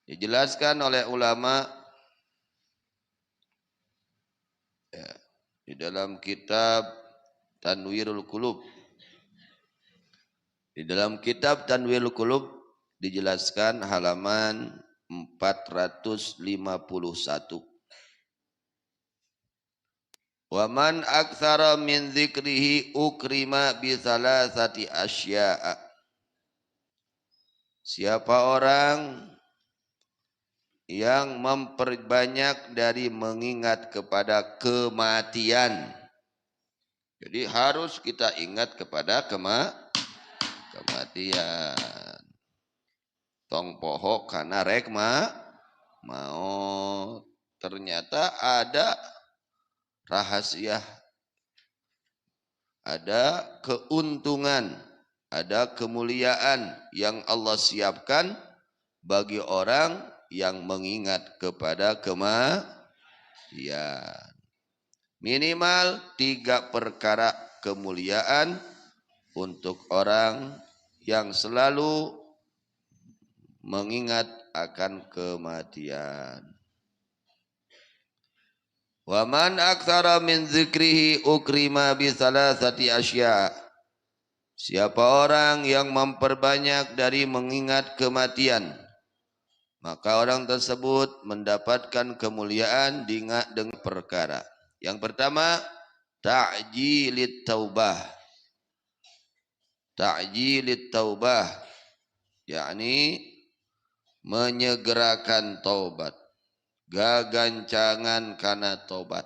Dijelaskan oleh ulama ya, di dalam kitab Tanwirul Qulub. Di dalam kitab Tanwirul Qulub dijelaskan halaman 451. Wa man aktsara min dzikrihi ukrima bi salasati asya'a. Siapa orang yang memperbanyak dari mengingat kepada kematian. Jadi harus kita ingat kepada kematian. Tong poho karena rek mau. Ternyata ada rahasia, ada keuntungan, ada kemuliaan yang Allah siapkan bagi orang yang mengingat kepada kematian. Minimal 3 perkara kemuliaan untuk orang yang selalu mengingat akan kematian. Wa man aktsara min dzikrihi ukrima bi salasati asya. Siapa orang yang memperbanyak dari mengingat kematian, maka orang tersebut mendapatkan kemuliaan dengan perkara. Yang pertama, ta'jilit taubah. Ta'jilit taubah, yakni menyegerakan taubat. Gagancangan kana taubat.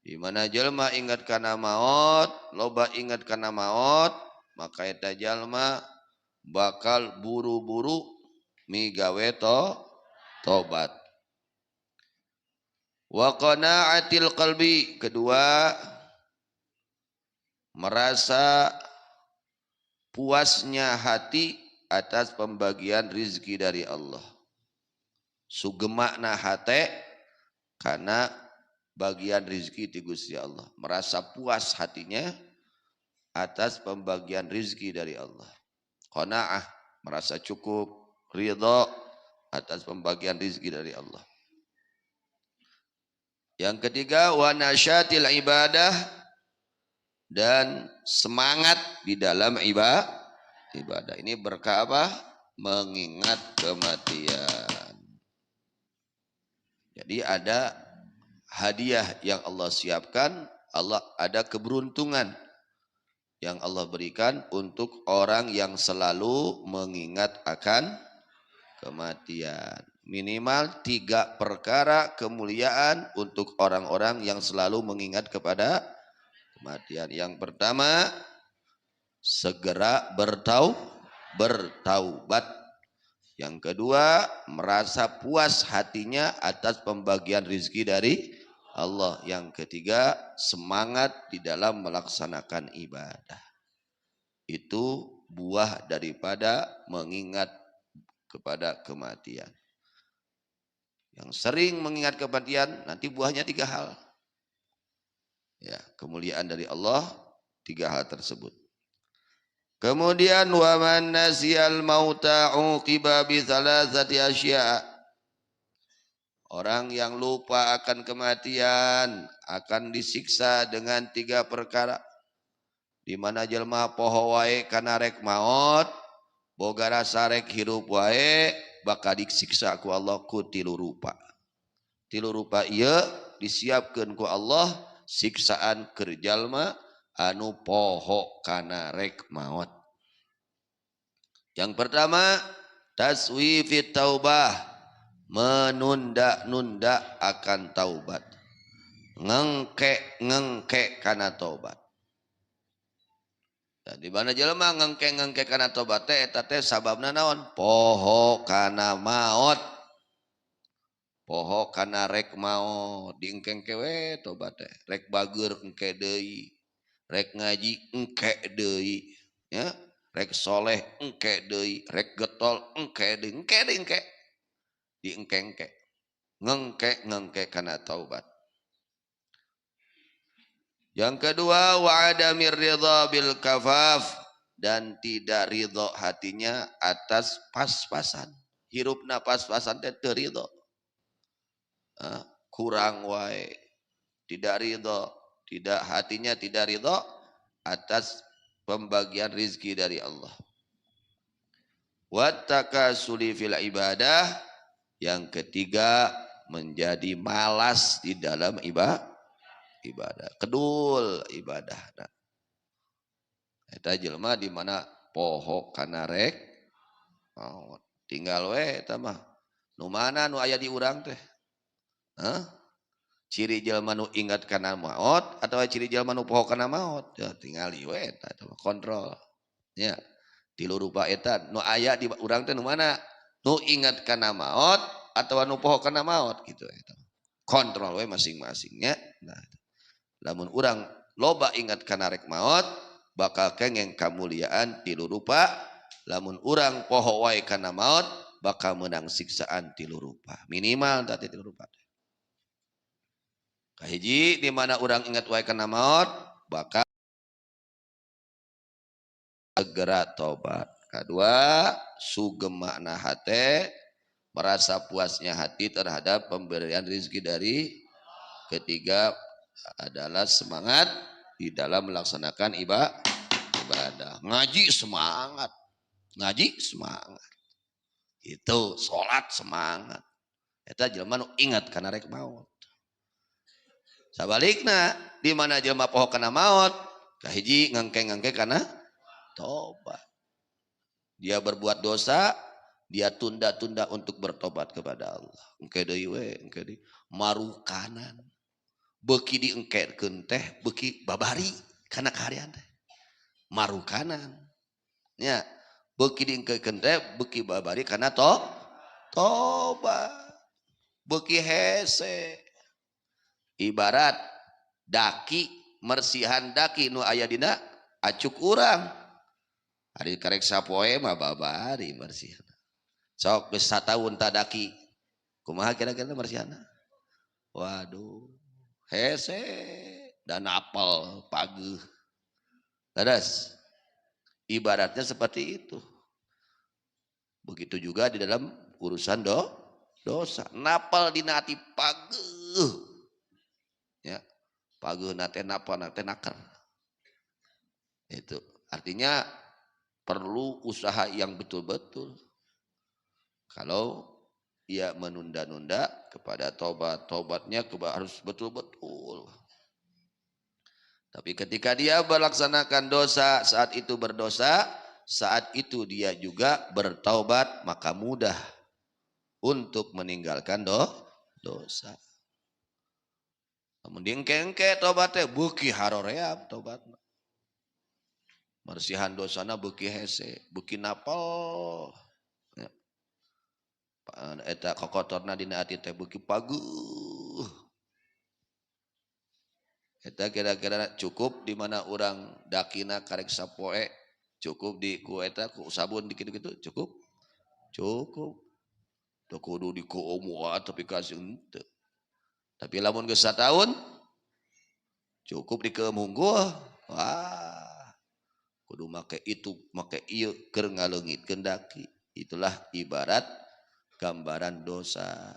Di mana jelma ingat kana maut, loba ingat kana maut, maka eta jalma bakal buru-buru migawe taubat. Wa qana'atil qalbi, kedua merasa puasnya hati atas pembagian rizki dari Allah. Sugemakna hate karena bagian rizki ti Gusti Allah. Merasa puas hatinya atas pembagian rizki dari Allah. Qanaah, merasa cukup, ridha atas pembagian rizki dari Allah. Yang ketiga, wa nasyatil ibadah, dan semangat di dalam ibadah. Ini berkah apa? Mengingat kematian. Jadi ada hadiah yang Allah siapkan, Allah ada keberuntungan yang Allah berikan untuk orang yang selalu mengingat akan kematian. Minimal 3 perkara kemuliaan untuk orang-orang yang selalu mengingat kepada kematian. Yang pertama, segera bertaubat. Yang kedua, merasa puas hatinya atas pembagian rizki dari Allah. Yang ketiga, semangat di dalam melaksanakan ibadah. Itu buah daripada mengingat kepada kematian. Yang sering mengingat kematian, nanti buahnya 3 hal. Ya, kemuliaan dari Allah, 3 hal tersebut. Kemudian wa man nasiyal mauta uqiba bi thalathati asya. Orang yang lupa akan kematian akan disiksa dengan 3 perkara. Di mana jelma poho wae kana rek maut, boga rasa rek hirup wae, bakal disiksa ku Allah ku 3 rupa. 3 rupa ieu disiapkeun ku Allah siksaan keur jalma anu poho kana rek maut. Yang pertama, taswifit taubah, menunda-nunda akan taubat. Ngengke kana taubat. Dan di mana jelema ngengke kana taubat teh eta teh sababna naon? Poho kana maut. Poho kana rek maut, diengkengke we tobat teh. Rek bageur engke deui, rek ngaji engke deui, ya. Rek soleh engke deui, rek getol engke deui, engke. Diengkengke. Ngengke kana taubat. Yang kedua, wa adamir ridha bil kafaf, dan tidak ridha hatinya atas pas-pasan. hirup napas-pasan teh teu ridho. Kurang wae, tidak ridho, tidak hatinya tidak ridho atas pembagian rizki dari Allah. Wattakasuli fil ibadah, yang ketiga menjadi malas di dalam ibadah, kedul ibadah. Nah, eta jelema di mana poho kana rek tinggal we eta mah nu mana nu aya di urang teh. Ciri jelema nu ingat kana maot atau ciri jelema nu poho kana maot, ya tingali we eta kontrol nya. Tilu rupa eta nu aya di urang teh nu mana nu ingat kana maot atau nu poho kana maot gitu eta. Kontrol we masing-masingnya. Nah, lamun urang loba ingat kana rek maot bakal kengeng kamuliaan tilu rupa. Lamun urang poho wae kana maot bakal menang siksaan tilu rupa. Minimal tadi tilu rupa. Kahiji di mana urang ingat wae kana maot bakal segera tobat. Kedua, sugem makna hati, merasa puasnya hati terhadap pemberian rezeki dari. Ketiga adalah semangat di dalam melaksanakan ibadah. Ngaji semangat, ngaji semangat. Itu sholat semangat. Eta jelema nu ingat kana rek maut. Sabalikna di mana jelema poho kana maut, kahiji ngangke-ngangke kana tobat. Dia berbuat dosa, dia tunda-tunda untuk bertobat kepada Allah. Engke deui we, engke deui marukanan. Beuki diengkekeun teh beuki babari kana kaharian teh. Marukanan. Nya, beuki diengkekeun teh beuki babari kana tobat. Beuki hese. Ibarat daki mersihan daki nu aya dina acuk urang. Hari karek sapoe mah babari marsihan. Sok geus sataun tadaki. Kumaha kira-kira marsihana? Waduh, hese dan apal pageuh. Dadas. Ibaratnya seperti itu. Begitu juga di dalam urusan dosa. Napal dina ati pageuh. Ya. Pageuh nate napa nate nakar. Itu artinya perlu usaha yang betul-betul. Kalau ia menunda-nunda kepada tobatnya harus betul-betul. Tapi ketika dia melaksanakan dosa, saat itu berdosa, saat itu dia juga bertaubat, maka mudah untuk meninggalkan dosa. Namun diengke-engke tobatnya beuki haroream tobatna. Marsihan dosana beuki hese, beuki napal. Ya. Eta kokotorna dina ati teh beuki pageuh. Eta kira-kira cukup di mana orang dakina karek sapoe, cukup di ku eta ku sabun dikit gitu cukup. Cukup. Teu kudu di ku omoa tapi kasih henteu. Tapi lamun geus sataun cukup di keum hunggul. Wah. Kudu make itu, make ieu keur ngaleungitkeun daki. Itulah ibarat gambaran dosa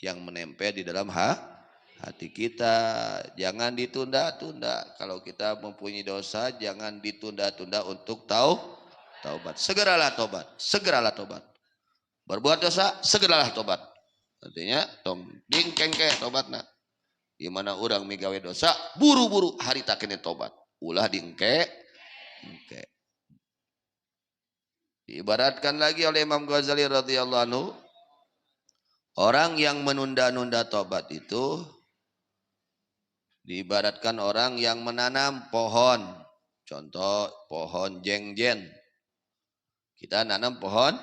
yang menempel di dalam hati kita. Jangan ditunda-tunda. Kalau kita mempunyai dosa, jangan ditunda-tunda untuk taubat. Segeralah tobat, segeralah tobat. Berbuat dosa, segeralah tobat. Artinya tong dingkengke tobatna. Di mana orang migawe dosa, buru-buru hari tak kene tobat. Ulah diengke. Diibaratkan lagi oleh Imam Ghazali radhiyallahu anhu, orang yang menunda-nunda tobat itu diibaratkan orang yang menanam pohon. Contoh pohon jengjen. Kita nanam pohon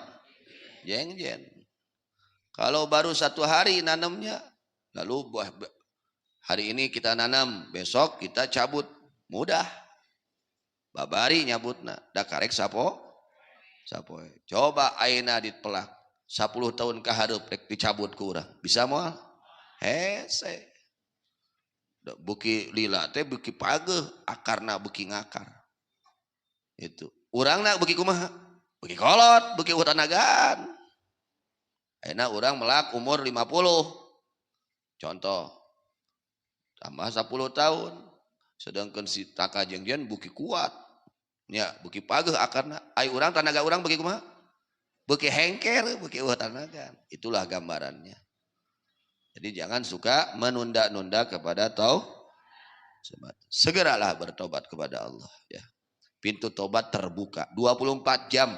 jengjen. Kalau baru 1 hari nanamnya, lalu hari ini kita nanam, besok kita cabut, mudah. Babari nyabutna, da karek sapoe. Coba ayeuna dipelak 10 tahun ka hareup rek dicabut ku urang. Bisa moal? Hese. Beuki lila teh beuki pageuh, akarna beuki ngakar. Itu. Urangna beuki kumaha? Beuki kolot, beuki utanagan. Ayeuna urang melak umur 50. Contoh, tambah 10 tahun. Sedangkan si taka jengjen buki kuat. Ya, buki pageuh akarna. Ai urang tanaga urang beuki kumaha? Beuki hengker, beuki eueuh tanaga. Itulah gambarannya. Jadi jangan suka menunda-nunda kepada segeralah bertobat kepada Allah ya. Pintu tobat terbuka 24 jam.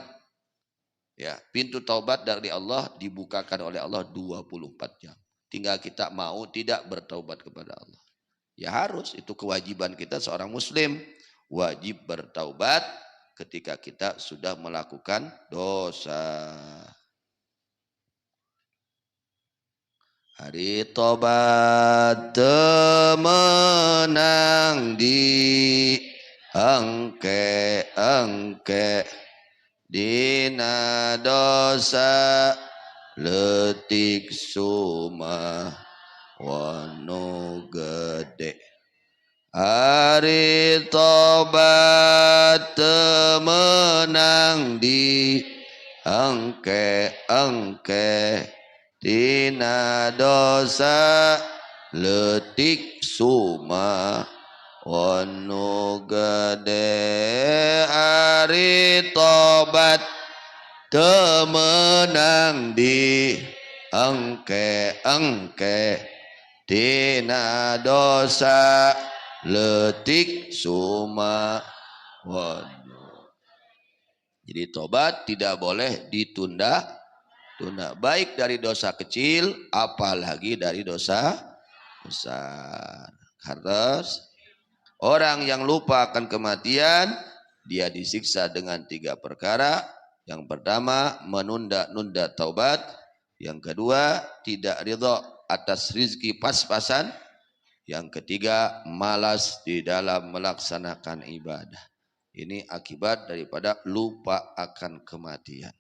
Ya, pintu taubat dari Allah dibukakan oleh Allah 24 jam. Tinggal kita mau tidak bertaubat kepada Allah. Ya harus, itu kewajiban kita seorang muslim. Wajib bertaubat ketika kita sudah melakukan dosa. Hari tobat temenang di engke dina dosa letik suma wanu gede. Hari tobat temenang di engke dina dosa letik suma wanu gede. Hari tobat temenang di engke dina dosa letik suma wanu. Jadi tobat tidak boleh ditunda. Baik dari dosa kecil apalagi dari dosa besar. Harus orang yang lupa akan kematian dia disiksa dengan 3 perkara. Yang pertama menunda-nunda taubat. Yang kedua tidak ridha atas rizki pas-pasan. Yang ketiga malas di dalam melaksanakan ibadah. Ini akibat daripada lupa akan kematian.